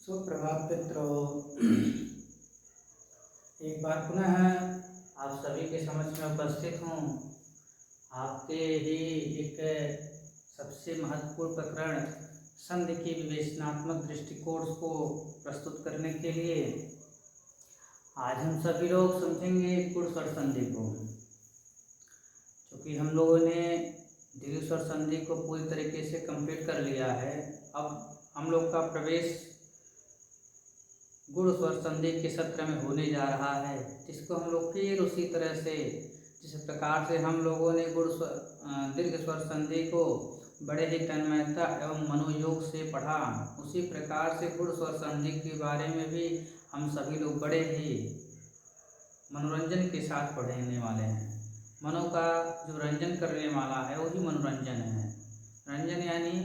सुप्रभात मित्रों। एक बार पुनः आप सभी के समक्ष में उपस्थित हूँ। आपके ही एक सबसे महत्वपूर्ण प्रकरण संधि की विवेचनात्मक दृष्टिकोण को प्रस्तुत करने के लिए आज हम सभी लोग समझेंगे गुण स्वर संधि को। क्योंकि हम लोगों ने दीर्घ स्वर संधि को पूरी तरीके से कंप्लीट कर लिया है, अब हम लोग का प्रवेश गुण स्वर संधि के सत्र में होने जा रहा है, जिसको हम लोग फिर उसी तरह से जिस प्रकार से हम लोगों ने दीर्घ स्वर संधि को बड़े ही तन्मयता एवं मनोयोग से पढ़ा, उसी प्रकार से गुण स्वर संधि के बारे में भी हम सभी लोग बड़े ही मनोरंजन के साथ पढ़ने वाले हैं। मनो का जो रंजन करने वाला है वही मनोरंजन है। रंजन यानी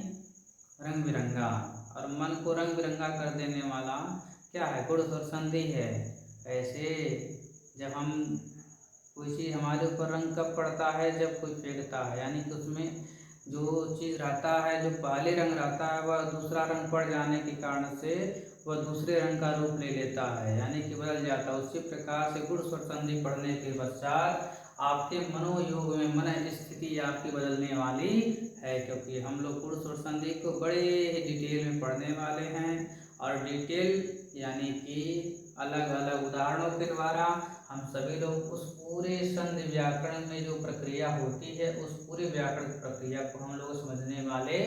रंग बिरंगा, और मन को रंग बिरंगा कर देने वाला क्या है? गुण स्वर संधि है। ऐसे जब हम कोई चीज़ हमारे ऊपर रंग कब पड़ता है? जब कोई फेंकता है, यानी कि उसमें जो चीज़ रहता है, जो पहले रंग रहता है, वह दूसरा रंग पड़ जाने के कारण से वह दूसरे रंग का रूप ले लेता है, यानी कि बदल जाता है। उसी प्रकार से गुण स्वर संधि पढ़ने के पश्चात आपके मनोयोग में मन स्थिति आपकी बदलने वाली है, क्योंकि हम लोग गुण स्वर संधि को बड़े ही डिटेल में पढ़ने वाले हैं। और डिटेल यानी कि अलग अलग उदाहरणों के द्वारा हम सभी लोग उस पूरे संधि व्याकरण में जो प्रक्रिया होती है, उस पूरे व्याकरण प्रक्रिया को हम लोग समझने वाले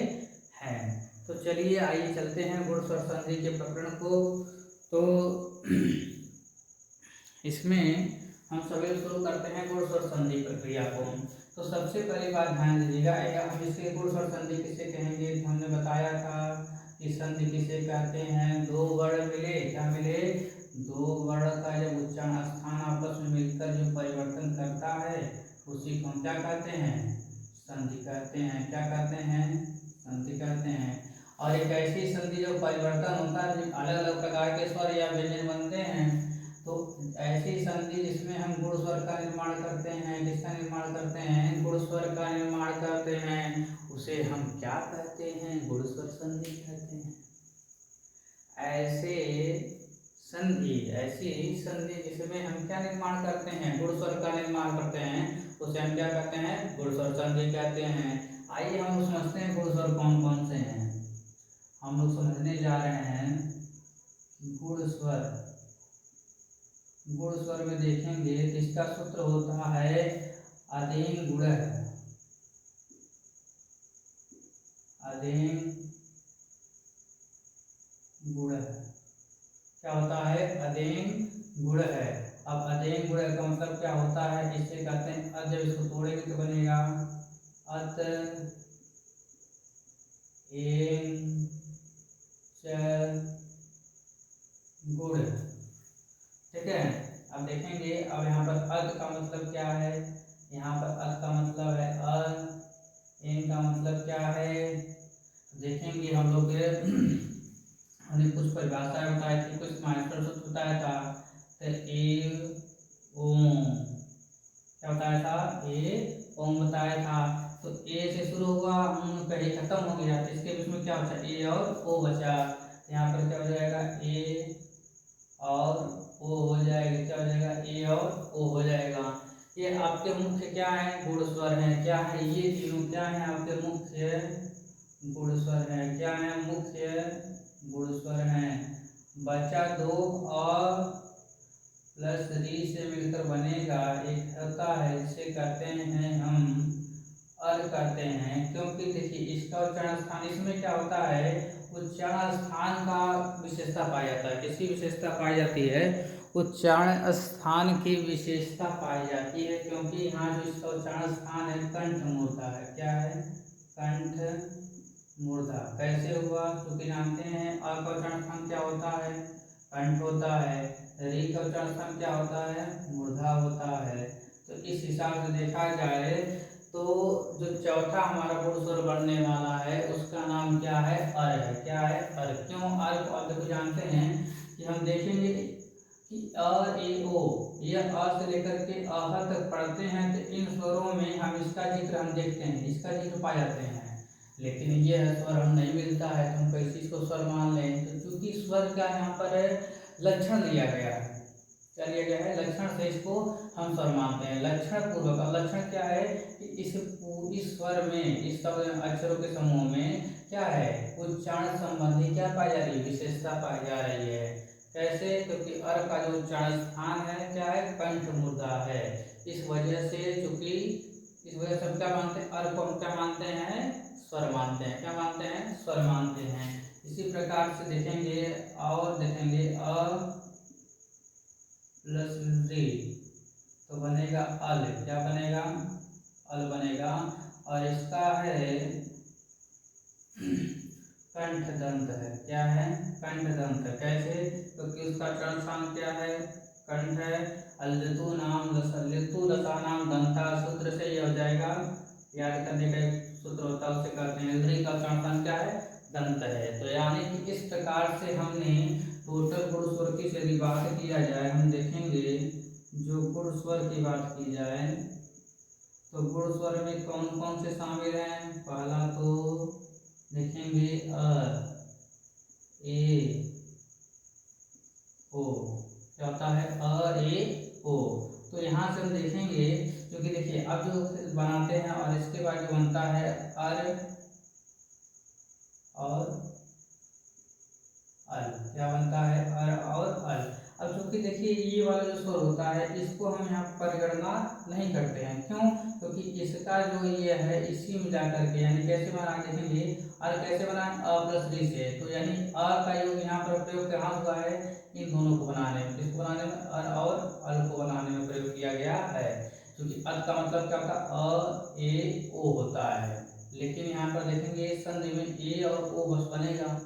हैं। तो चलिए आइए चलते हैं गुण स्वर संधि के प्रकरण को। तो इसमें हम सभी शुरू करते हैं गुण स्वर संधि प्रक्रिया को। तो सबसे पहली बात ध्यान दीजिएगा, हम इसके गुण स्वर संधि किसे कहेंगे? तो हमने बताया था कि संधि किसे कहते हैं? दो वर्ण मिले, क्या मिले? दो वर्ण का जब उच्चारण स्थान आपस में मिलकर जो परिवर्तन करता है उसी को हम क्या कहते हैं? संधि कहते हैं। क्या कहते हैं? संधि कहते हैं। और एक ऐसी संधि जो परिवर्तन होता है, अलग अलग प्रकार के स्वर या व्यंजन बनते हैं, तो ऐसी संधि जिसमें हम गुण स्वर का निर्माण करते हैं, किसका निर्माण करते हैं? गुण स्वर का निर्माण करते हैं, उसे हम क्या कहते हैं? गुण स्वर संधि कहते हैं। ऐसी संधि जिसमें हम क्या निर्माण करते हैं? गुण स्वर का निर्माण करते हैं, उसे हम क्या कहते हैं? गुण स्वर संधि कहते हैं। आइए हम लोग समझते हैं गुण स्वर कौन कौन से हैं। हम लोग समझने जा रहे हैं गुण स्वर। गुण स्वर में देखेंगे तो इसका सूत्र होता है अधीन गुण। अधीन गुण क्या होता है? अधीन गुण है। अब अधीन गुण का मतलब क्या होता है? इसे कहते हैं अत। जब इसको तोड़ेंगे तो बनेगा अत एन च गुण। ठीक है। अब देखेंगे, अब यहाँ पर अत का मतलब क्या है? यहाँ पर अत का मतलब है अ। एन का मतलब क्या है? देखेंगे हम लोग हमने कुछ परिभाषाएं बताई थी, कुछ मास्टर सूत्र बताया था। तो ए ओम क्या बताया था? ए ओम बताया था। तो ए से शुरू हुआ, कहीं खत्म हो गया, तो इसके बीच में क्या बचा? ए और ओ बचा। यहाँ पर क्या हो जाएगा? ए और ओ हो जाएगा। क्या हो जाएगा? ए और ओ हो जाएगा। ये आपके मुख्य क्या है? गुण स्वर हैं। क्या है? ये तीनों क्या है? आपके मुख्य गुण स्वर हैं। क्या है? मुख्य गुण स्वर हैं। बचा दो और प्लस री से मिलकर बनेगा एक होता है, जिसे कहते हैं हम अर कहते हैं। क्योंकि देखिए इसका उच्चारण स्थान, इसमें क्या होता है? उच्चारण स्थान का विशेषता पाई जाता है। किसकी विशेषता पाई जाती है? उच्चारण स्थान की विशेषता पाई जाती है, क्योंकि यहाँ जो इसका उच्चारण स्थान है कंठ मूर्धा है। क्या है? कंठ मूर्धा। कैसे हुआ? क्योंकि जानते हैं अ का उच्चारण स्थान क्या होता है? कंठ होता है। री का उच्चारण स्थान क्या होता है? मूर्धा होता है। तो इस हिसाब से देखा जाए तो जो चौथा हमारा गुण स्वर बनने वाला है उसका नाम क्या है? अर है। क्या है? अर। क्यों अर को? अब देखो जानते हैं कि हम देखेंगे कि अ ए ओ, यह अ से लेकर के अह तक पढ़ते हैं, तो इन स्वरों में हम इसका जिक्र हम देखते हैं, इसका जिक्र पा जाते हैं। लेकिन यह स्वर हम नहीं मिलता है तो हम कैसे इसको स्वर मान लें। तो चूंकि स्वर का यहाँ पर लक्षण दिया गया है, क्या दिया गया है, लक्षण से इसको हम स्वर मानते हैं। लक्षण पूर्वक, अब लक्षण क्या है कि इस स्वर में, इस सब अक्षरों के समूह में क्या है, उच्चारण संबंधी क्या पाई जा रही है, विशेषता पाई जा रही है। कैसे, क्योंकि अर का जो उच्चारण स्थान है क्या है, कंठ मुद्रा है। इस वजह से चूंकि इस वजह से हम क्या मानते हैं, अर को हम क्या मानते हैं, स्वर मानते हैं। क्या मानते हैं, स्वर मानते हैं। इसी प्रकार से देखेंगे और देखेंगे प्लस री तो बनेगा अल, क्या बनेगा, अल बनेगा। और इसका है कंठ दंत है, क्या है, कंठ दंत। कैसे, क्योंकि उसका चरण स्थान क्या है, कंठ है। अलितु नाम लितु लता नाम दंता सूत्र से ये हो जाएगा, याद करने का एक सूत्र होता है, उसे कहते हैं री का चरण स्थान क्या है, दंत है। तो यानी कि इस प्रकार से हमने टोटल गुण स्वर की यदि बात किया जाए, हम देखेंगे जो गुण स्वर की बात की जाए तो गुण स्वर में कौन कौन से शामिल हैं। पहला तो देखेंगे अ, ए, ओ, क्या होता है, अ, ए, ओ। तो यहाँ से हम देखेंगे, क्योंकि देखिए अब जो बनाते हैं और इसके बाद जो बनता है अर और अल, क्या बनता है, अर और अल। अब चूंकि देखिए ये वाला जो स्वर होता है इसको हम यहाँ परिगणना नहीं करते हैं, क्यों, क्योंकि इसका जो ये है इसी मिला करके, यानी कैसे बना देखेंगे, अर कैसे बना, अ प्लस डी से। तो यानी अ का योग यहाँ पर प्रयोग कहाँ हुआ है, इन दोनों को बनाने में, किसको बनाने में, अर और अल को बनाने में प्रयोग किया गया है। क्योंकि अल का मतलब क्या होता है, अ ए ओ होता है, लेकिन यहाँ पर देखेंगे संधि में ए और ओ बस बनेगा।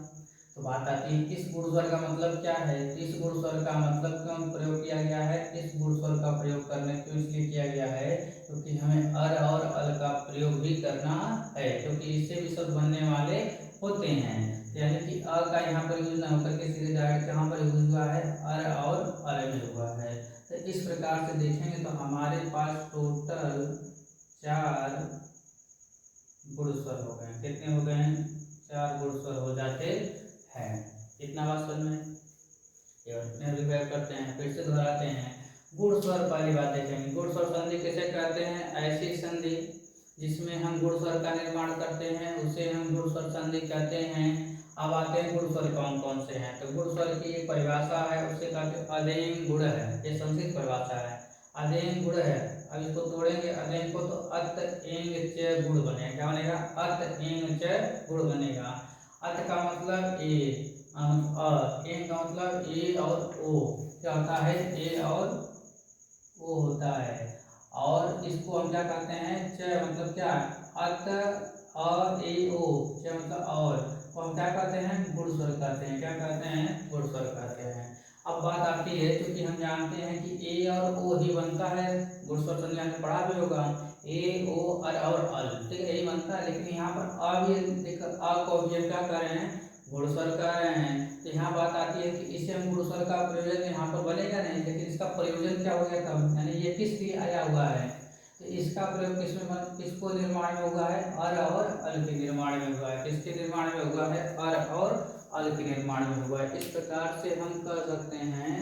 तो बात आती है इस गुण स्वर का मतलब क्या है, इस गुण स्वर का मतलब क्यों प्रयोग किया गया है, इस गुण स्वर का प्रयोग करने क्यों इसलिए किया गया है, क्योंकि हमें अर और अल का प्रयोग भी करना है, क्योंकि इससे भी शब्द बनने वाले होते हैं। यानी कि अ का यहाँ पर यूज न होकर के सीधे डायरेक्ट कहाँ पर यूज हुआ है, अर और अल में हुआ है। तो इस प्रकार से देखेंगे तो हमारे पास टोटल 4 गुण स्वर हो गए। कितने हो गए, 4 गुण स्वर हो जाते हैं। इतना बात समझ में, रिवाइव करते हैं, फिर से दोहराते हैं। गुण स्वर पहली बात देखेंगे, गुण स्वर संधि किसे कहते हैं, ऐसी संधि जिसमें हम गुण स्वर का निर्माण करते हैं उसे हम गुण स्वर संधि कहते हैं। अब आते हैं गुण स्वर कौन कौन से हैं। तो गुण स्वर की एक परिभाषा है, उसे कहते हैं अदेंग गुण है, ये संस्कृत परिभाषा है, अदेंग गुण है। अब इसको तोड़ेंगे अदेंग को तो अत एंग च गुण बनेगा, क्या बनेगा, अत एंग च गुण बनेगा। अत का मतलब ए, ए का मतलब ए और ओ, क्या होता है, ए और ओ होता है। और इसको हम क्या कहते हैं, च मतलब क्या, अत और ए ओ, च मतलब और, को हम क्या कहते हैं, गुण स्वर कहते हैं। क्या कहते हैं, गुण स्वर कहते हैं। अब बात आती है, क्योंकि हम जानते हैं कि ए और ओ ही बनता है, गुण स्वर संधि आपने पढ़ा भी होगा, ए ओ अर और अल, ठीक है, यही बनता है। लेकिन यहाँ पर अ भी देख, अ को भी हम क्या कर रहे हैं, गुण स्वर कर रहे हैं। तो यहाँ बात आती है कि इसे हम गुण स्वर का प्रयोजन यहाँ पर बनेगा नहीं, लेकिन इसका प्रयोजन क्या हो गया तब, यानी ये किस लिए आया हुआ है, तो इसका प्रयोग किसको निर्माण में हुआ है, अर और अल के निर्माण में हुआ है। किसके निर्माण में हुआ है, अर और अल के निर्माण में हुआ है। इस प्रकार से हम कह सकते हैं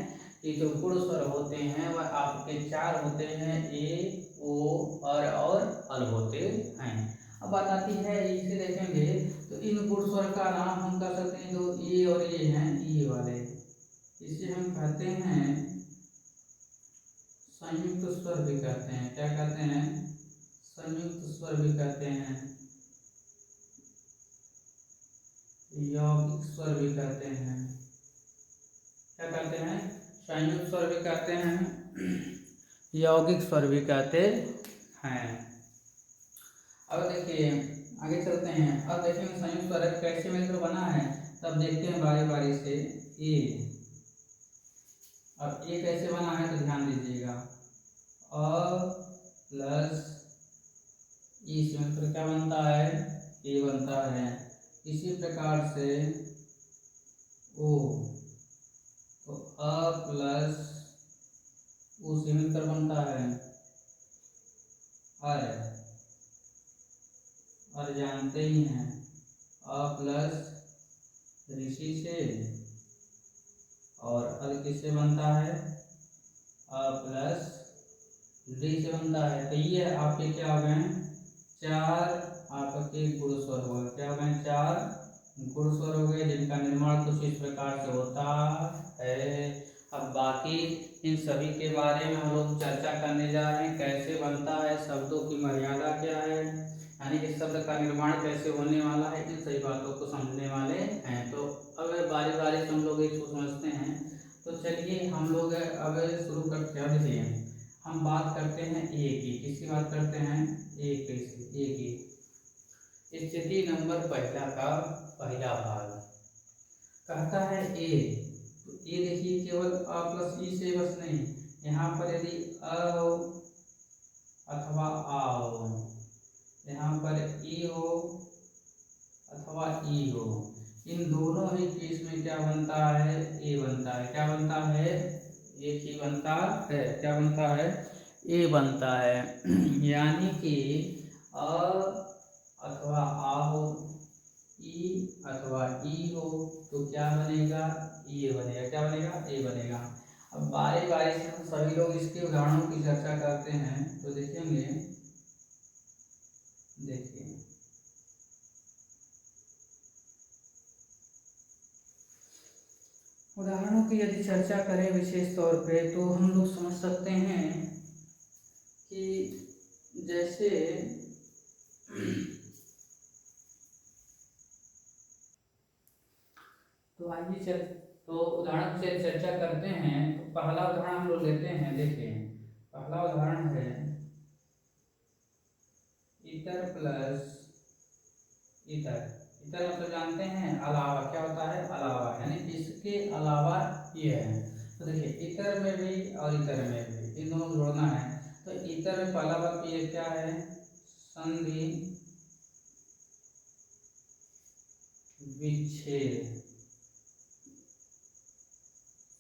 कि जो गुण स्वर होते हैं वह आपके 4 होते हैं, ए ओ अर और अल होते हैं। अब बात आती है इसे देखेंगे तो इन गुण स्वर का नाम हम कर सकते हैं, जो ए और ए हैं, ए वाले, इसे हम कहते हैं संयुक्त स्वर भी कहते हैं। क्या कहते हैं, संयुक्त स्वर भी कहते हैं, यौगिक स्वर भी कहते हैं। क्या कहते हैं, संयुक्त स्वर भी कहते हैं, यौगिक स्वर भी कहते हैं। अब देखिए आगे चलते हैं, अब देखेंगे संयुक्त स्वर कैसे मिलकर बना है, तब देखते हैं बारी बारी से। ए, अब ए कैसे बना है तो ध्यान दीजिएगा, अ प्लस ई से मिलकर क्या बनता है, ए बनता है। इसी प्रकार से ओ, तो अ प्लस उ से मिलकर बनता है अर, और जानते ही हैं अ प्लस ऋषि से और अल किससे बनता है, अ प्लस डी से बनता है। तो ये आपके क्या हो गए, चार आपके गुण स्वर हो गए। क्या हो गए, चार गुण स्वर हो गए, जिनका निर्माण कुछ इस प्रकार से होता है। अब बाकी इन सभी के बारे में हम लोग चर्चा करने जा रहे हैं, कैसे बनता है, शब्दों की मर्यादा क्या है, यानी कि शब्द का निर्माण कैसे होने वाला है, इन सभी बातों को समझने वाले हैं। तो अब बारी बारी से हम लोग इसको समझते हैं। तो चलिए हम लोग अब शुरू करते हैं। देखिए हम बात करते हैं ए की, किसकी बात करते हैं, ए की स्थिति नंबर पहला का पहला भाग कहता है ए। तो ए देखिए केवल अ प्लस ई से बस नहीं, यहाँ पर यदि अ हो अथवा आ हो, यहाँ पर ई हो अथवा ई हो, इन दोनों ही केस में क्या बनता है, ए बनता है। क्या बनता है, एक ही बनता है। क्या बनता है, ए बनता है। यानी कि अ अथवा आ हो, ई अथवा ई हो, तो क्या बनेगा, ये बनेगा। क्या बनेगा, ए बनेगा। अब बारी बारी से हम सभी लोग इसके उदाहरणों की चर्चा करते हैं। तो देखेंगे, देखिए उदाहरणों की यदि चर्चा करें विशेष तौर पे, तो हम लोग समझ सकते हैं कि जैसे तो आइए चल तो उदाहरण से चर्चा करते हैं। तो पहला उदाहरण हम लोग लेते हैं। देखिए पहला उदाहरण है इतर प्लस इतर। इतर मतलब जानते हैं अलावा। क्या होता है, अलावा, यानी इसके अलावा ये है। तो देखिए इतर में भी और इतर में भी इन दोनों को जोड़ना है। तो इतर में पहला बात ये क्या है, संधि विच्छेद।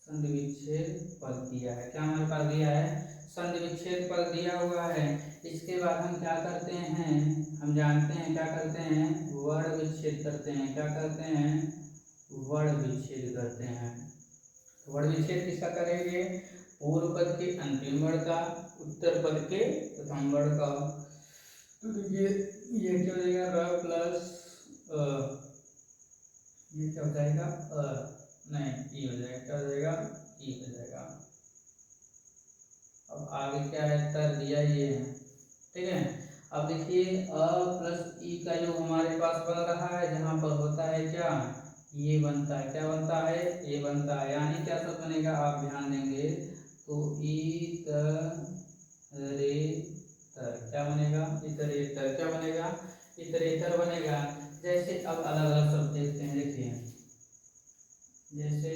संधि विच्छेद पद दिया है। क्या हमारे पास दिया है, संधि विच्छेद पद दिया हुआ है। इसके बाद हम क्या करते हैं, हम जानते हैं क्या करते हैं, वर्ण विच्छेद करते हैं। क्या करते हैं, वर्ण विच्छेद करते हैं। वर्ण विच्छेद किसका करेंगे, पूर्व पद के अंतिम वर्ण का, उत्तर पद के प्रथम वर्ण का। तो ये क्या हो जाएगा, र प्लस ये क्या हो जाएगा, नहीं ई हो जाएगा। क्या हो जाएगा, ई हो जाएगा। अब आगे क्या है, तर दिया ये है, ठीक है। अब देखिए अ प्लस ई का जो हमारे पास बन रहा है, जहाँ पर होता है क्या, ये बनता है। क्या बनता है, ये बनता है। यानी क्या सब बनेगा, आप ध्यान देंगे तो ई रे तर। क्या बनेगा, इतरेतर। क्या बनेगा, इतरेतर बनेगा। जैसे अब अलग अलग शब्द देखते हैं। देखिए जैसे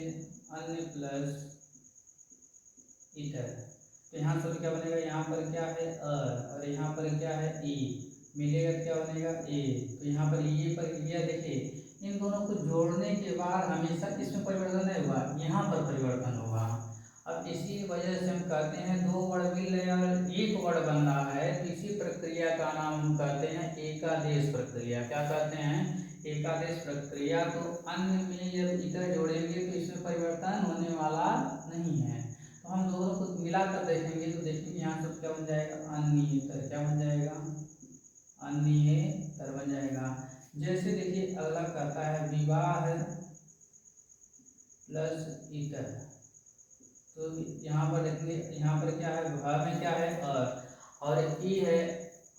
अन्य प्लस इतर, तो यहाँ पर क्या बनेगा, यहाँ पर क्या है और यहाँ पर क्या है ई, मिलेगा क्या बनेगा, ए। तो यहाँ पर ये पर ये देखिए इन दोनों को जोड़ने के बाद हमेशा इसमें परिवर्तन नहीं हुआ, यहाँ पर परिवर्तन होगा। अब इसी वजह से हम कहते हैं दो वर्ण मिल रहे हैं और एक वर्ण बन रहा है, तो इसी प्रक्रिया का नाम हम कहते हैं एकादेश प्रक्रिया। क्या कहते हैं, एकादेश प्रक्रिया। तो अन्य में जब इतर जोड़ेंगे तो इसमें परिवर्तन होने वाला नहीं है। तो हम दोनों को मिलाकर देखेंगे तो देखेंगे यहाँ सब क्या बन जाएगा, अन्यतर। क्या बन जाएगा, अन्यतर बन जाएगा। जैसे देखिए अगला कहता है विवाह प्लस इतर। तो यहाँ पर देखिए, यहाँ पर क्या है, भ में क्या है और ई है,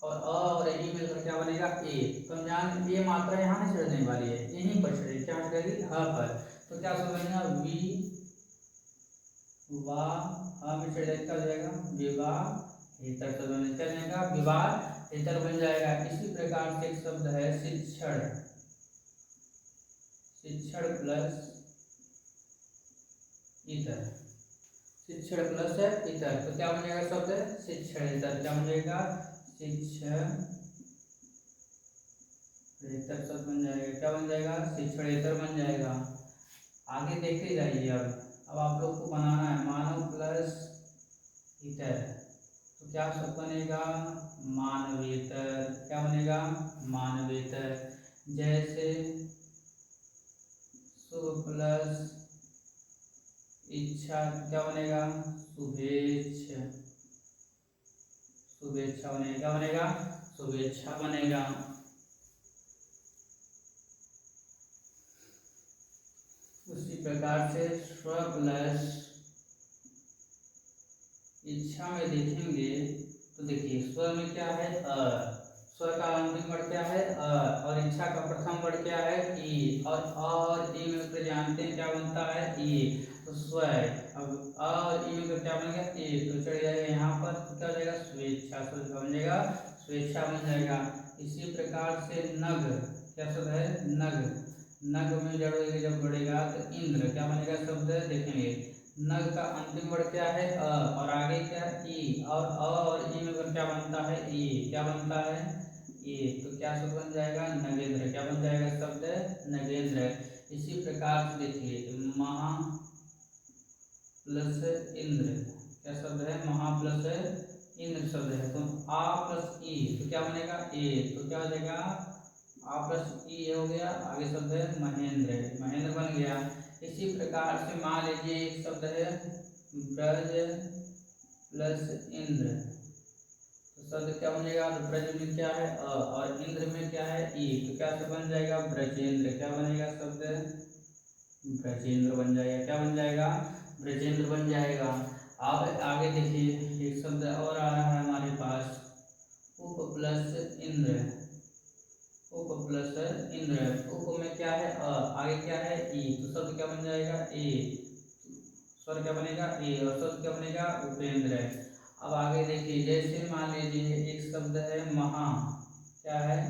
और अ और ई मिलकर क्या बनेगा, ए। तो हम जान ये मात्रा यहाँ नहीं चढ़ने वाली है, यहीं पर चढ़ेगी। क्या चढ़ेगी, ह पर। तो क्या समझना, वी वाह में चढ़ जाएगा विवाह इतर, तो चलेगा विवाह इतर बन जाएगा। इसी प्रकार से एक शब्द है शिक्षण। शिक्षण प्लस इतर, शिक्षण प्लस इतर, तो क्या बनेगा शब्द, शिक्षण इतर। क्या बनेगा, शिक्षण इतर शब्द बन जाएगा। क्या बन जाएगा, शिक्षण इतर बन जाएगा। आगे देखते जाइए। अब आप लोग को बनाना है मानव प्लस इतर। तो क्या शब्द बनेगा, मानवेतर। क्या बनेगा, मानवेतर। जैसे शुभ प्लस इच्छा, क्या बनेगा, शुभेच्छा। शुभेच्छा बनेगा, क्या बनेगा, शुभेच्छा बनेगा। उसी प्रकार से स्व प्लस इच्छा में देखेंगे तो देखिए स्व में क्या है, स्व का अंतिम वर्ड क्या है, और इच्छा का प्रथम वर्ड क्या है, ई। और ई में फिर जानते हैं क्या बनता है, ई। तो स्व, अब और ई में क्या बनेगा, ए। तो चढ़ जाएगा यहाँ पर, तो क्या हो जाएगा, स्वेच्छा। स्व बन जाएगा, स्वेच्छा बन जाएगा। इसी प्रकार से नग, क्या शब्द है, नग। नग में जड़ जब बढ़ेगा तो इंद्र, क्या बनेगा शब्द, देखेंगे नग का अंतिम वर्ड क्या है, और आगे क्या, ई। और ई में क्या बनता है, ई। क्या बनता है, ई। तो क्या शब्द बन जाएगा, नगेंद्र। क्या बन जाएगा शब्द, नगेंद्र। इसी प्रकार से देखिए महा प्लस इंद्र, क्या शब्द है, महा प्लस इंद्र शब्द है। तो आ प्लस ई, तो क्या बनेगा, ए। तो क्या हो जाएगा, आ प्लस ई हो गया, आगे शब्द है महेंद्र, महेंद्र बन गया। इसी प्रकार से मान लीजिए एक शब्द है ब्रज प्लस इंद्र, तो शब्द क्या बनेगा, तो ब्रज में क्या है, और इंद्र में क्या है, ई। तो क्या शब्द बन जाएगा, ब्रजेंद्र। क्या बनेगा शब्द, ब्रजेंद्र बन जाएगा। क्या बन जाएगा, ब्रजेंद्र बन जाएगा। अब आगे देखिए एक शब्द और आ रहा है हमारे पास, उप प्लस इंद्र। उप प्लस इंद्र, उप में क्या है, आगे क्या है, ई। तो शब्द क्या बन जाएगा, ए। स्वर क्या बनेगा, ए। और शब्द क्या बनेगा, उपेंद्र। अब आगे देखिए जैसे मान लीजिए एक शब्द है महा, क्या है,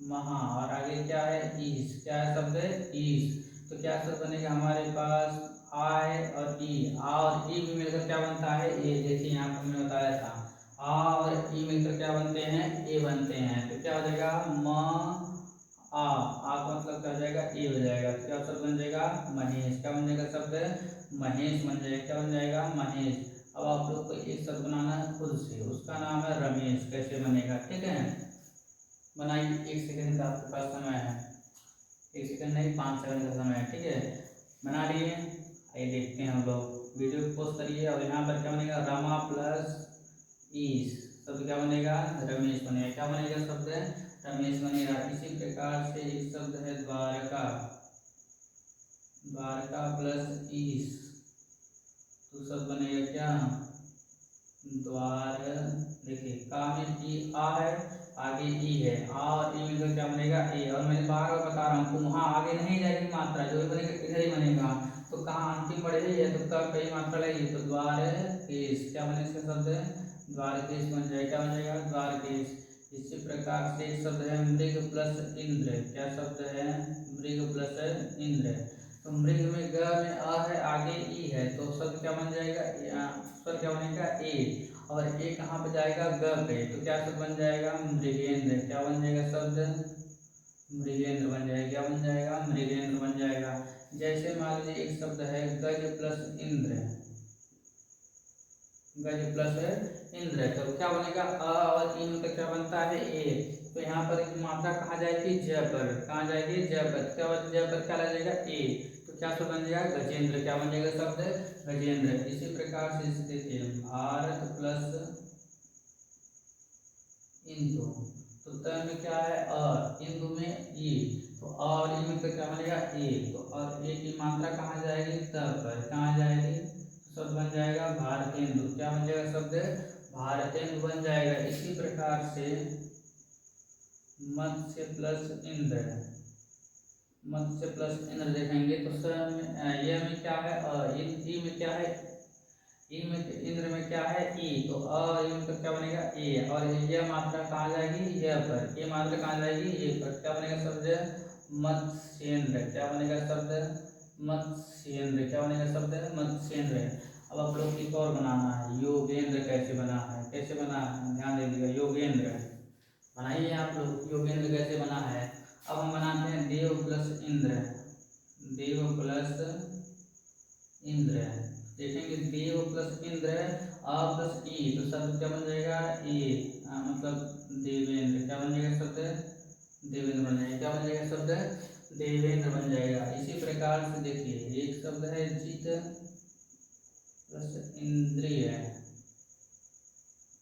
महा। और आगे क्या है, ईश। क्या है शब्द, ईश। तो क्या शब्द बनेगा हमारे पास, आ है और ई। आ और ई भी मिलकर क्या बनता है, ए। देखिए यहाँ पर मैंने बताया था, आ और ई मिलकर क्या बनते हैं, ए बनते हैं। तो क्या हो जाएगा, म आ का मतलब क्या हो जाएगा, ए हो जाएगा। तो क्या शब्द बन जाएगा, महेश। क्या बन जाएगा शब्द, महेश बन जाएगा। क्या बन जाएगा, महेश। अब आप लोग को एक शब्द बनाना है खुद से, उसका नाम है रमेश। कैसे बनेगा, ठीक है, बनाइए। 1 सेकंड का आपके पास समय है, 1 सेकंड नहीं 5 सेकंड का समय है, ठीक है, बना लिए। आइए देखते हैं हम लोग, वीडियो को पोस्ट करिए। और यहाँ पर क्या बनेगा, रमा प्लस ईश, शब्द क्या बनेगा, रमेश बनेगा। क्या बनेगा शब्द, रमेश बनेगा। इसी प्रकार से एक शब्द है द्वारका, द्वारका प्लस ईश, तो शब्द बनेगा क्या, द्वार। देखिए का में ई आ है, आगे ई है, आ और ई में क्या बनेगा, ए। और मैं बार बार बता रहा हूँ, वहाँ आगे नहीं जाएगी मात्रा, जो भी बनेगा इधर ही बनेगा। तो कहाँ अंतिम बढ़ रही है, तो कब कई मात्रा लगेगी, तो द्वारकेश। क्या बने इसका शब्द, द्वारकेश बन जाएगा। क्या बन जाएगा, द्वारकेश। इसी प्रकार से एक शब्द है मृग प्लस इंद्र। क्या शब्द है, मृग प्लस इंद्र। तो मृग में ग में अ है, आगे ई है, तो शब्द क्या बन जाएगा, स्वर क्या बनेगा, ए। और ए कहाँ पे जाएगा, ग पे। तो क्या शब्द बन जाएगा, मृगेंद्र। क्या बन जाएगा शब्द, मृगेंद्र बन जाएगा। क्या बन जाएगा, मृगेंद्र बन जाएगा। जैसे मान लीजिए एक शब्द है गज प्लस इंद्र, गज प्लस इंद्र, तो क्या बनेगा, अ और ई में क्या बनता है, ए। तो यहाँ पर मात्रा कहाँ जाएगी, ज पर। कहाँ जाएगी, ज पर। क्या ज पर क्या लग जाएगा, ए। तो क्या शब्द बन जाएगा, गजेंद्र। क्या बन जाएगा शब्द, गजेंद्र। इसी प्रकार से इसे देखिए भारत प्लस इंदु, तो त में क्या है, इंदु में ई। तो और ई में क्या बनेगा, ए। तो और ए की मात्रा कहाँ जाएगी, त पर। कहाँ जाएगी, शब्द बन जाएगा भारतेंदु। क्या बन जाएगा शब्द, भारतेंदु बन जाएगा। इसी प्रकार से मत्स्य प्लस इंद्र, मत्स्य प्लस इंद्र देखेंगे तो ये में क्या है, ई में क्या है, ई में इंद्र में क्या है, ई। तो में तो क्या बनेगा, ए। और ये मात्रा कहाँ जाएगी, ये पर। ये मात्रा कहाँ जाएगी, ये पर। क्या बनेगा शब्द, मत्स्येंद्र। क्या बनेगा शब्द, मत्स्येंद्र। क्या बनेगा शब्द, मत्स्येंद्र। अब आप लोग एक और बनाना है, योगेंद्र। कैसे बना है, कैसे बना है, ध्यान दीजिएगा। योगेंद्र बनाइए आप लोग, योगेंद्र कैसे बना है। अब हम बनाते हैं देव प्लस इंद्र, देव प्लस इंद्र। देखेंगे देव प्लस इंद्र अ प्लस ई, तो शब्द क्या बन जाएगा ए, मतलब देवेंद्र। क्या बन जाएगा शब्द? देवेंद्र बन जाएगा। क्या बन जाएगा शब्द? देवेंद्र बन जाएगा। इसी प्रकार से देखिए एक शब्द है जित प्लस इंद्रिय।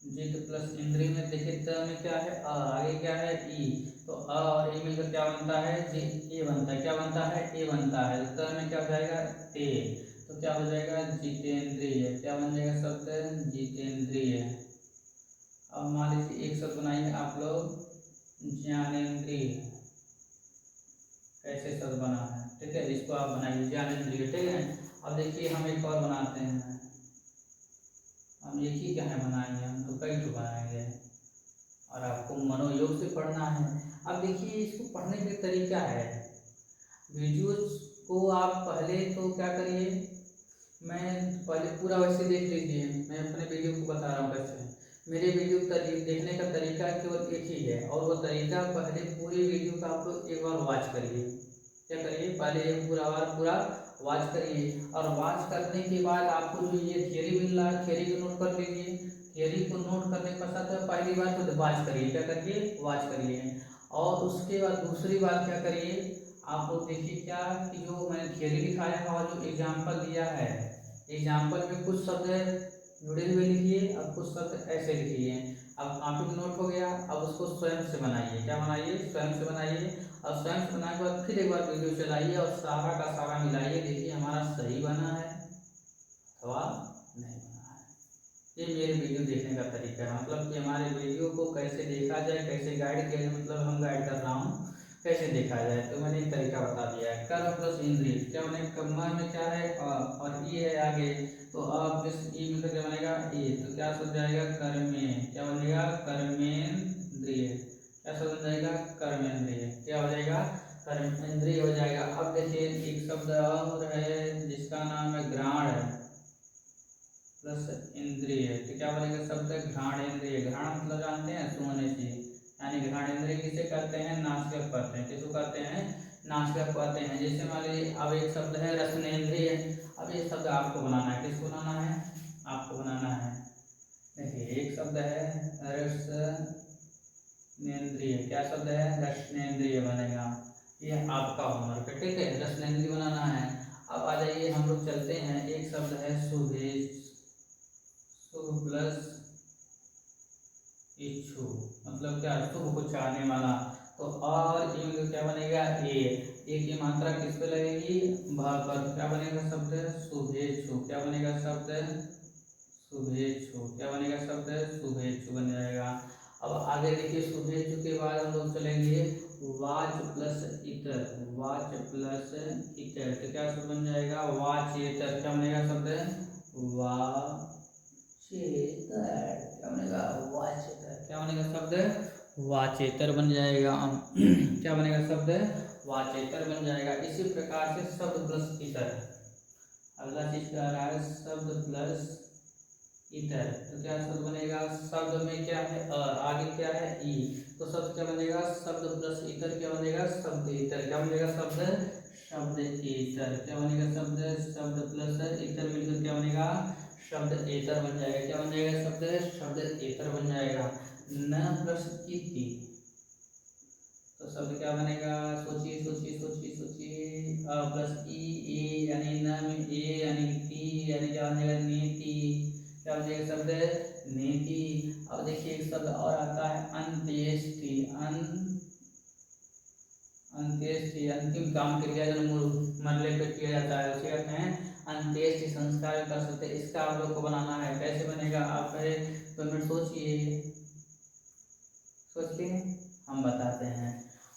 जित प्लस इंद्रिय में देखिए त में क्या है अ, आगे क्या है ई, तो अ और ए मिलकर क्या बनता है? जी ए बनता है। क्या बनता है? ए बनता है। त में क्या हो जाएगा? ते, तो क्या हो जाएगा? जितेंद्रिय। क्या बन जाएगा शब्द? जितेंद्रिय। अब मान लीजिए एक शब्द बनाइए आप लोग, ज्ञानेंद्रिय। कैसे शब्द बना है, ठीक है, इसको आप बनाइए ज्ञानेंद्रिय, ठीक है। अब देखिए हम एक और बनाते हैं, हम एक ही क्या है बनाएंगे, हम तो कई तो बनाएंगे और आपको मनोयोग से पढ़ना है। अब देखिए इसको पढ़ने का तरीका है, वीडियोज को आप पहले तो क्या करिए, मैं पहले पूरा वैसे देख लीजिए, मैं अपने वीडियो को बता रहा हूँ कैसे। मेरे वीडियो देखने का तरीका केवल एक ही है, और वो तरीका पहले पूरी वीडियो का आप लोग एक बार वॉच करिए। क्या करिए? पहले एक पूरा वॉच करिए, और वॉच करने के बाद आपको जो ये थियरी मिल रहा है, थियरी को नोट कर लीजिए। थियरी को नोट करने के पश्चात पहली बात तो वॉच करिए। क्या करिए? वॉच करिए। और उसके बाद दूसरी बात क्या करिए, आप लोग देखिए क्या कि जो मैंने थियरी दिखाया है और जो एग्जाम्पल दिया है, एग्जाम्पल में कुछ शब्द जुड़े हुए लिखिए और कुछ शब्द ऐसे लिखिए। अब कॉपी में नोट हो गया, अब उसको स्वयं से बनाइए। क्या बनाइए? स्वयं से बनाइए। और स्वयं से बनाने के बाद फिर एक बार वीडियो चलाइए और सारा का सारा मिलाइए, देखिए हमारा सही बना है अथवा नहीं बना है। ये मेरे वीडियो देखने का तरीका है, मतलब कि हमारे वीडियो को कैसे देखा जाए, कैसे गाइड किया जाए, मतलब हम गाइड कर रहा हूँ कैसे देखा जाए, तो मैंने एक तरीका बता दिया है। कर्म प्लस इंद्रिय, क्या बने? कम्मा में क्या है? और ई है आगे, तो अब इस ई में क्या बनेगा? ए, तो क्या शब्द जाएगा? कर्मे। क्या बनेगा? कर्मेंद्रिय। क्या शब्द बन जाएगा? कर्मेंद्रिय। क्या हो जाएगा? कर्मेंद्रिय हो जाएगा। अब देखिए एक शब्द और है जिसका नाम है घ्राण प्लस इंद्रिय, तो क्या बनेगा शब्द? घ्राणेन्द्रिय। घ्राण मतलब जानते हैं? सूंघने से, यानी घ्राणेन्द्रिय किसे कहते हैं? नासिका कहते हैं। किसको कहते हैं? नासिका कहते हैं। जैसे मान लीजिए अब एक शब्द है रसनेन्द्रिय। अब ये शब्द आपको बनाना है। किसको बनाना है? आपको बनाना है। देखिए एक शब्द है रसनेन्द्रिय। क्या शब्द है? रसनेन्द्रिय बनेगा। ये आपका होमवर्क है, ठीक है, रसनेन्द्रिय बनाना है। अब आ जाइए हम लोग चलते हैं, एक शब्द है शुभेच्छ। शुभ प्लस इच्छु, मतलब क्या? शुभ को चाहने वाला। तो और इनका क्या बनेगा? ए की मात्रा किस पे लगेगी? भ पर। क्या बनेगा शब्द? शुभेच्छु। क्या बनेगा शब्द? शुभेच्छु। क्या बनेगा शब्द? शुभेच्छु बन जाएगा। अब आगे देखिए शुभेच्छु के बाद हम लोग चलेंगे वाच प्लस इतर। वाच प्लस इतर, तो क्या शब्द बन जाएगा? वाचेतर। क्या बनेगा शब्द? वाचेतर। क्या बनेगा? वाचेतर। क्या बनेगा शब्द? वाचेतर बन जाएगा। क्या बनेगा शब्द? वाचेतर बन जाएगा। इसी प्रकार से शब्द प्लस इतर, अगला चीज क्या आ रहा है? शब्द प्लस इतर, तो क्या शब्द बनेगा? शब्द में क्या है? आगे क्या है? ई, तो शब्द क्या बनेगा? शब्द प्लस इतर। क्या बनेगा? शब्द इतर। क्या बनेगा शब्द? शब्द इतर। क्या बनेगा शब्द? शब्द प्लस इतर मिलकर क्या बनेगा? शब्द एतर बन जाएगा। क्या बन जाएगा शब्द? शब्द एतर बन जाएगा। न प्लस इति, तो शब्द क्या बनेगा? सोचिए सोचिए सोचिए सोचिए। प्लस ई, ए यानी न में ए यानी ती यानी क्या बनेगा? नीति। क्या बनेगा शब्द? नीति। अब देखिए एक शब्द और आता है अंत्येष्टि। अंत्येष्टि, अंतिम काम क्रिया जो मरने पे किया जाता है उसे कहते हैं अंत्येष्टि संस्कार कर सकते हैं। इसका आप लोग को बनाना है। कैसे बनेगा? आप पहले 2 मिनट सोचिए, सोचिए हम बताते हैं।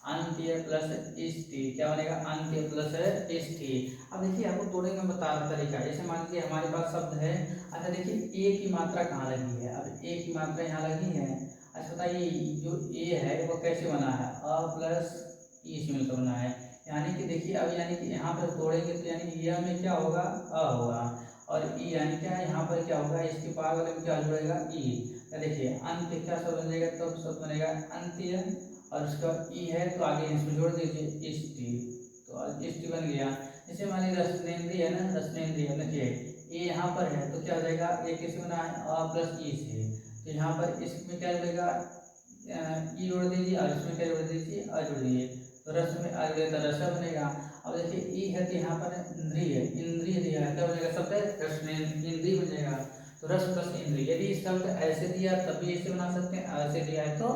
अंत्य प्लस इष्टि, क्या बनेगा? अंत्य प्लस इष्टि। अब देखिए आपको थोड़े में बता रहा तरीका, जैसे मान लीजिए हमारे पास शब्द है, अच्छा देखिए ए की मात्रा कहाँ लगी है? अब ए की मात्रा यहाँ लगी है। अच्छा बताइए जो ए है वो कैसे बना है? अ प्लस ई से मिलकर बना है, यानी कि देखिए अब यानी कि यहाँ पर तोड़ेंगे तो यानी कि यह में क्या होगा? अ होगा, और ई यानी क्या है? यहाँ पर क्या होगा? इसके पास वाले में क्या जुड़ेगा? ई। देखिए अंत्य क्या शब्द बन जाएगा? तो शब्द बनेगा अंत्य, और उसका ई है तो आगे इसमें जोड़ दीजिए इष्टि, तो इष्टि बन गया। जैसे मान लीजिए रसनेन्द्रिय है ना, रसनेन्द्रिय देखिए ए यहाँ पर है तो क्या हो जाएगा, ए किससे बना है, अ प्लस ई से। तो यहाँ पर इसमें क्या जुड़ेगा, ई जोड़ दीजिए और इसमें क्या जोड़ दीजिए, अ जोड़ दीजिए, तो रस में आ गया तो रसा बनेगा। अब देखिए ई है तो यहाँ पर इंद्रिय है, इंद्रिय दिया है, क्या बनेगा शब्द रस में इंद्रिय बन जाएगा। तो रस प्लस इंद्रिय, यदि शब्द ऐसे दिया तब भी ऐसे बना सकते हैं, ऐसे दिया है तो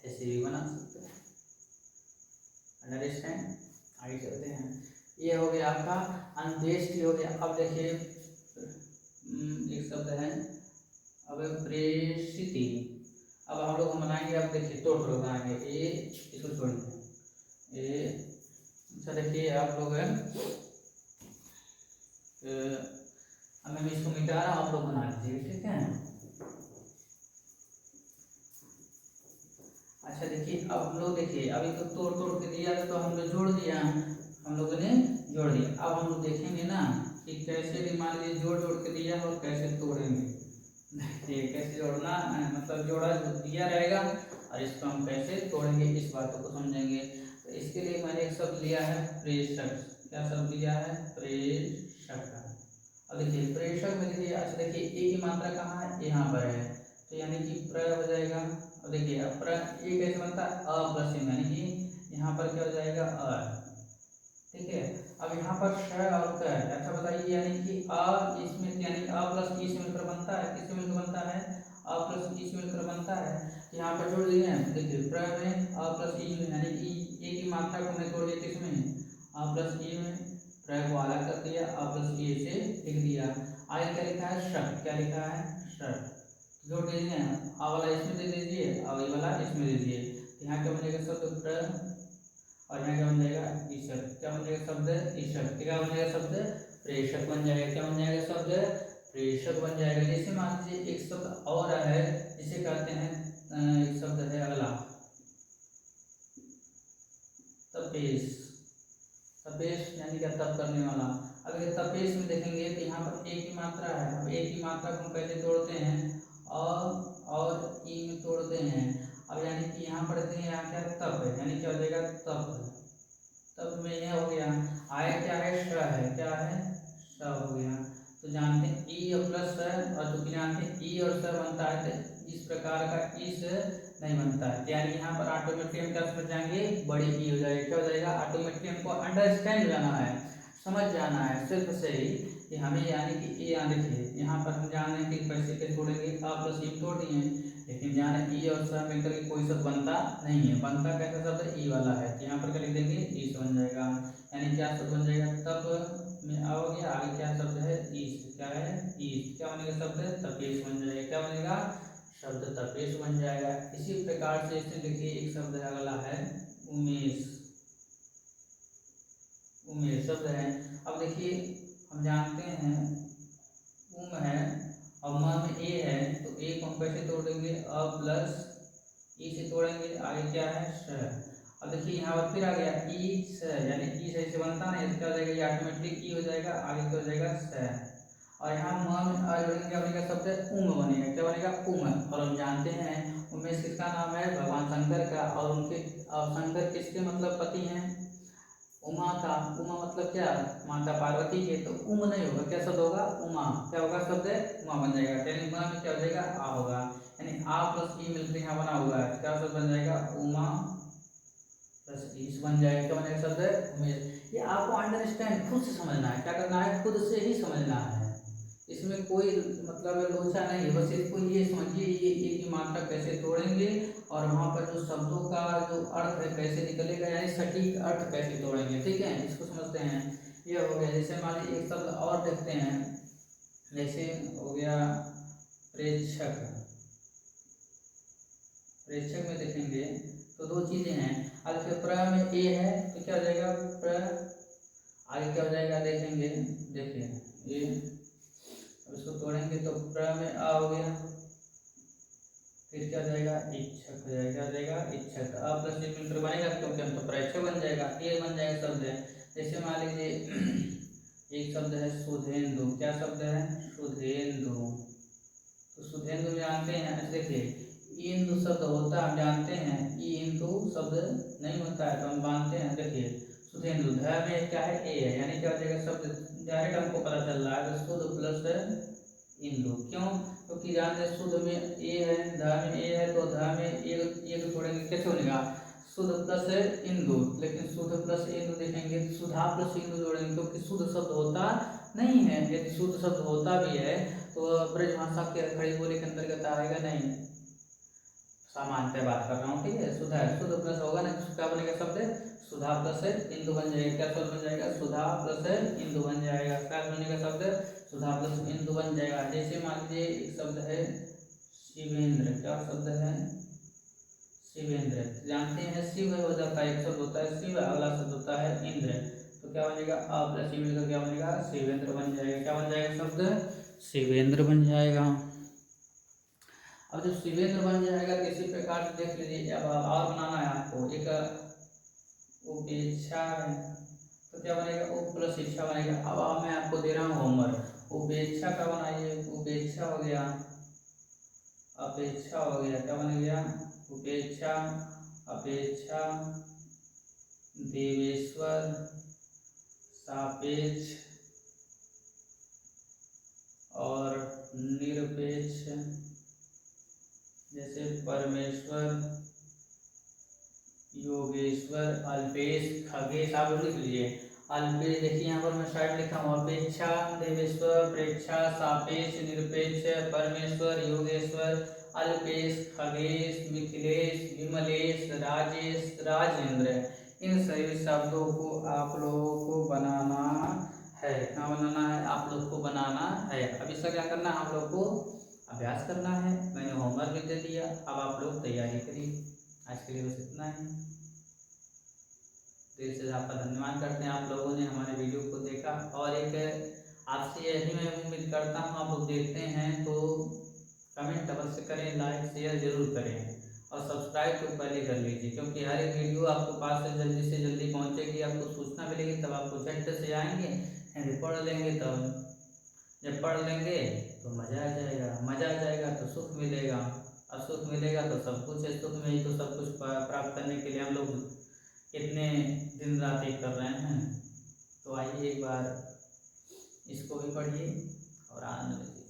ऐसे भी बना सकते हैं। अंडरस्टैंड, आगे चलते हैं। ये हो गया आपका अंत्येष्टि हो गया। अब देखिए एक शब्द है अब प्रेषिति। अब हम लोग बनाएंगे, अब देखिए तोड़ तोड़ बनाएंगे, ए इसको छोड़िए ए। अच्छा देखिए आप लोग मैं इसको मिटा रहा हूँ, आप लोग बना लीजिए, ठीक है। अच्छा देखिए अब हम लोग देखिए अभी तो तोड़ तोड़ के दिया तो हम लोग जोड़ दिया, हम लोगों ने जोड़ दिया। अब हम लोग देखेंगे ना कि कैसे भी मान लीजिए जोड़ जोड़ के दिया और कैसे तोड़ेंगे। देखिए कैसे जोड़ना, मतलब जोड़ा दिया रहेगा और इसको हम कैसे तोड़ेंगे, इस बातों को समझेंगे। तो इसके लिए मैंने एक शब्द लिया है प्रेषक। क्या शब्द लिया है, प्रेषक। अब देखिए प्रेषक में देखिए, अच्छा देखिए ए की मात्रा कहाँ है, यहाँ पर है, तो यानी कि प्र हो जाएगा। अब देखिए अब प्र ए कैसे बनता है, अ प्लस एम, यानी कि यहाँ पर क्या हो जाएगा, अ, ठीक है। अब यहाँ पर श और क, अच्छा बताइए, यानी कि अ इसमें यानी अ प्लस ई से मिलकर बनता है, किससे मिलकर बनता है, अ प्लस ई से मिलकर बनता है। यहाँ पर जोड़ दिए हैं, देखिए प्र में अ प्लस ई में, यानी कि ए की मात्रा को हमने तोड़ दिया किसमें, अ प्लस ई में, प्र को अलग कर दिया, अ प्लस ई से लिख दिया। आगे क्या लिखा है, षट, क्या लिखा है, षट, जोड़ दीजिए, आ वाला इसमें दे दीजिए और ये वाला इसमें दे दीजिए। तो यहाँ क्या बनेगा शब्द प्र, और यहाँ क्या बन जाएगा ईशक, क्या बन जाएगा शब्द ईशक, क्या बन जाएगा शब्द प्रेषक बन जाएगा, क्या बन जाएगा शब्द प्रेषक बन जाएगा। जैसे मान लीजिए एक शब्द और है जिसे कहते हैं, एक शब्द है अगला तपेश, तपेश यानी क्या तप करने वाला। अगर तपेश में देखेंगे तो यहाँ पर एक की मात्रा है, अब एक की मात्रा को हम कैसे तोड़ते हैं, और ई में तोड़ते हैं। अब यानी कि यहाँ पर देखेंगे यहाँ क्या तप है, यानी क्या हो जाएगा तप, तब में यह हो गया। आय क्या है, श है, क्या है, श हो गया। तो जानते हैं ई और प्लस है, और जो जानते हैं ई और स बनता है तो इस प्रकार का इस नहीं बनता है, यानी यहाँ पर ऑटोमेटिकली हम क्या समझ जाएंगे, बड़ी ई हो जाएगा, क्या हो जाएगा, ऑटोमेटिकली हमको अंडरस्टैंड जाना है, समझ जाना है सिर्फ से ही कि हमें, यानी कि ए आने के यहाँ पर हम जाने कि कैसे के छोड़ेंगे, आ प्लस ई तोड़ दिए, लेकिन जाने ई और स मिलकर के कोई शब्द बनता नहीं है, बनता कैसा शब्द ई वाला है, तो यहाँ पर क्या लिख देंगे ई से बन जाएगा। यानी क्या शब्द बन जाएगा, तब में आओगे, आगे क्या शब्द है ईश, क्या है ईश, क्या बनेगा शब्द तपेश बन जाएगा, क्या बनेगा शब्द तपेश बन जाएगा। इसी प्रकार से इसे देखिए एक शब्द अगला है उमेश, उमेश शब्द है। अब देखिए हम जानते हैं उम है और म में ए है, तो ए को हम कैसे तोड़ देंगे, अ प्लस ई से तोड़ेंगे, आगे क्या है श। अब देखिए यहाँ पर फिर आ गया ई स, यानी ई से बनता नहीं तो क्या हो जाएगा, ये ऑटोमेटिक ई हो जाएगा, आगे क्या हो जाएगा स। और यहाँ म में आ जोड़ेंगे, क्या बनेगा शब्द उम बनेगा, क्या बनेगा उम। और हम जानते हैं उमेश किसका नाम है, भगवान शंकर का, और उनके शंकर किसके मतलब पति हैं, उमा का। उमा मतलब क्या, माता पार्वती के, तो उम नहीं होगा, क्या शब्द होगा उमा, क्या होगा शब्द उमा बन जाएगा, यानी उमा में क्या हो जाएगा आ होगा, यानी आ प्लस ई मिलकर यहाँ बना हुआ है, क्या शब्द बन जाएगा उमा प्लस ई बन जाएगा, क्या बनेगा शब्द उमेश। ये आपको अंडरस्टैंड खुद से समझना है, क्या करना है खुद से ही समझना है, इसमें कोई मतलब लोचा नहीं है, बस इसको ये समझिए ये एक की मात्रा कैसे तोड़ेंगे और वहाँ पर जो शब्दों का जो अर्थ है कैसे निकलेगा, यानी सटीक अर्थ कैसे तोड़ेंगे, ठीक है, इसको समझते हैं। ये हो गया। जैसे मान लीजिए एक शब्द और देखते हैं, जैसे हो गया प्रेक्षक। प्रेक्षक में देखेंगे तो दो चीजें हैं, अगर प्र में ए है तो क्या हो जाएगा प्र, आगे क्या हो जाएगा देखेंगे, देखिए ये इसको तोड़ेंगे तो प्र में आ हो गया, फिर क्या जाएगा इच्छक हो जाएगा, क्या जाएगा इच्छक, आ प्लस ई मिलकर बनेगा क्योंकि हम तो प्रेक्षक बन जाएगा, ये बन जाएगा शब्द है। जैसे मान लीजिए एक शब्द है सुधेंदु, क्या शब्द है सुधेंदु, तो सुधेंदु जानते हैं, देखिए इंदु शब्द होता है हम जानते हैं, ई इंदु शब्द नहीं होता है तो हम मानते हैं, देखिए सुधेंदु, ध में क्या है, ए है, यानी क्या हो जाएगा शब्द डायरेक्ट हमको पता चल रहा है सुध प्लस इंदु। क्यों? क्योंकि जानते हैं सुध में ए है, ध में ए है, तो ध में एक जोड़ेंगे कैसे बनेगा, सुध प्लस इंदु। लेकिन सुध प्लस इंदु देखेंगे सुधा प्लस इंदु जोड़ेंगे, क्योंकि शुद्ध शब्द होता नहीं है। यदि शुद्ध शब्द होता भी है तो ब्रज भाषा के खड़ी बोली के अंतर्गत आएगा नहीं। सामान्यतः बात कर रहा हूँ, ठीक है। सुधा शुद्ध प्लस होगा ना, क्या बनेगा शब्द, सुधा प्लस इंदु बन जाएगा। क्या शब्द बन जाएगा, सुधा प्लस इंदु बन जाएगा। क्या बनेगा शब्द, सुधा प्लस इंदु बन जाएगा। जैसे मान लीजिए एक शब्द है शिवेंद्र, क्या शब्द है, शिवेंद्र। जानते हैं शिव हो जाता है, एक शब्द होता है शिव, अगला शब्द होता है इंद्र, तो क्या बनेगा, अ प्लस इंद्र का क्या बनेगा, शिवेंद्र बन जाएगा। क्या बन जाएगा शब्द, शिवेंद्र बन जाएगा। अब जब शिवेंद्र बन जाएगा तो इसी प्रकार से देख लीजिए, अब और बनाना है आपको, एक उपेक्षा है, तो क्या बनेगा, उप प्लस इच्छा बनेगा। अब मैं आपको दे रहा हूँ होमवर्क, उपेक्षा का बनाइए, उपेक्षा हो गया, अपेक्षा हो गया, क्या बन गया, उपेक्षा, अपेक्षा, देवेश्वर, सापेक्ष और निरपेक्ष, जैसे परमेश्वर, योगेश्वर, अल्पेश, खगेश। आप लिख लीजिए अल्पेश, देखिए यहाँ पर मैं साइड लिखा हूँ, अपेक्षा, देवेश्वर, प्रेक्षा, सापेक्ष, निरपेक्ष, परमेश्वर, योगेश्वर, अल्पेश, खगेश, मिथिलेश, विमलेश, राजेश, राजेंद्र। इन सभी शब्दों को आप लोगों को बनाना है। क्या बनाना है, आप लोग को बनाना है। अब इसका क्या करना है, हम लोग को अभ्यास करना है। मैंने होमवर्क भी दे दिया, अब आप लोग तैयारी करिए। आज के लिए बस इतना ही। दिल से आपका धन्यवाद करते हैं, आप लोगों ने हमारे वीडियो को देखा। और एक आपसे यही मैं उम्मीद करता हूँ, आप लोग देखते हैं तो कमेंट अवश्य करें, लाइक शेयर जरूर करें और सब्सक्राइब तो पहले कर लीजिए, क्योंकि हर एक वीडियो आपको पास से जल्दी पहुँचेगी, आपको सूचना मिलेगी, तब आपको झट से आएंगे, पढ़ लेंगे। तब जब पढ़ लेंगे तो मज़ा आ जाएगा, मज़ा आ जाएगा तो सुख मिलेगा, और सुख मिलेगा तो सब कुछ है। सुख में ही तो सब कुछ प्राप्त करने के लिए हम लोग कितने दिन रात एक कर रहे हैं। तो आइए एक बार इसको भी पढ़िए और आनंद लीजिए।